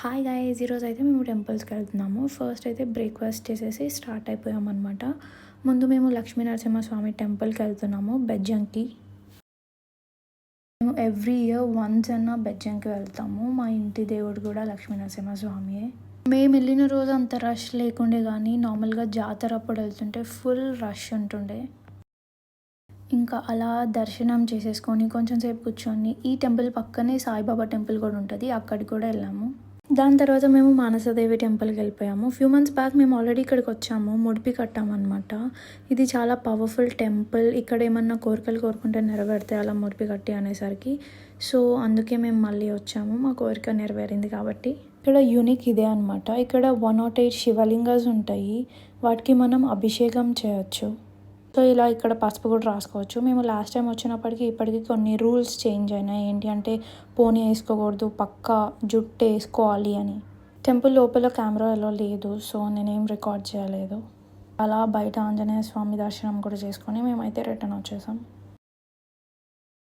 Hi guys, ఈరోజు అయితే మేము టెంపుల్స్కి వెళ్తున్నాము. ఫస్ట్ అయితే బ్రేక్ఫాస్ట్ చేసేసి స్టార్ట్ అయిపోయామన్నమాట. ముందు మేము లక్ష్మీ నరసింహస్వామి టెంపుల్కి వెళ్తున్నాము, బెజ్జంకి. మేము ఎవ్రీ ఇయర్ వన్స్ అన్న బెజ్జంకి వెళ్తాము. మా ఇంటి దేవుడు కూడా లక్ష్మీ నరసింహస్వామియే. మేము వెళ్ళిన రోజు అంత రష్ లేకుండే, కానీ నార్మల్గా జాతర అప్పుడు వెళ్తుంటే ఫుల్ రష్ ఉంటుండే. ఇంకా అలా దర్శనం చేసేసుకొని కొంచెం సేపు కూర్చొని, ఈ టెంపుల్ పక్కనే సాయిబాబా టెంపుల్ కూడా ఉంటుంది, అక్కడికి కూడా వెళ్ళాము. దాని తర్వాత మేము మానసదేవి టెంపుల్కి వెళ్ళిపోయాము. ఫ్యూ మంత్స్ బ్యాక్ మేము ఆల్రెడీ ఇక్కడికి వచ్చాము, ముడిపి కట్టామన్నమాట. ఇది చాలా పవర్ఫుల్ టెంపుల్. ఇక్కడ ఏమన్నా కోరికలు కోరుకుంటే నెరవేరుతాయి అలా ముడిపి కట్టి అనేసరికి. సో అందుకే మేము మళ్ళీ వచ్చాము, మా కోరిక నెరవేరింది కాబట్టి. ఇక్కడ యూనిక్ ఇదే అనమాట. ఇక్కడ 108 శివలింగాస్ ఉంటాయి, వాటికి మనం అభిషేకం చేయొచ్చు. సో ఇలా ఇక్కడ పసుపు కూడా రాసుకోవచ్చు. మేము లాస్ట్ టైం వచ్చినప్పటికీ ఇప్పటికీ కొన్ని రూల్స్ చేంజ్ అయినాయి. ఏంటి అంటే పోనీ వేసుకోకూడదు, పక్కా జుట్టు వేసుకోవాలి అని. టెంపుల్ లోపల కెమెరా ఎలా లేదు, సో నేనేం రికార్డ్ చేయలేదు. అలా బయట ఆంజనేయ స్వామి దర్శనం కూడా చేసుకొని మేమైతే రిటర్న్ వచ్చేసాం.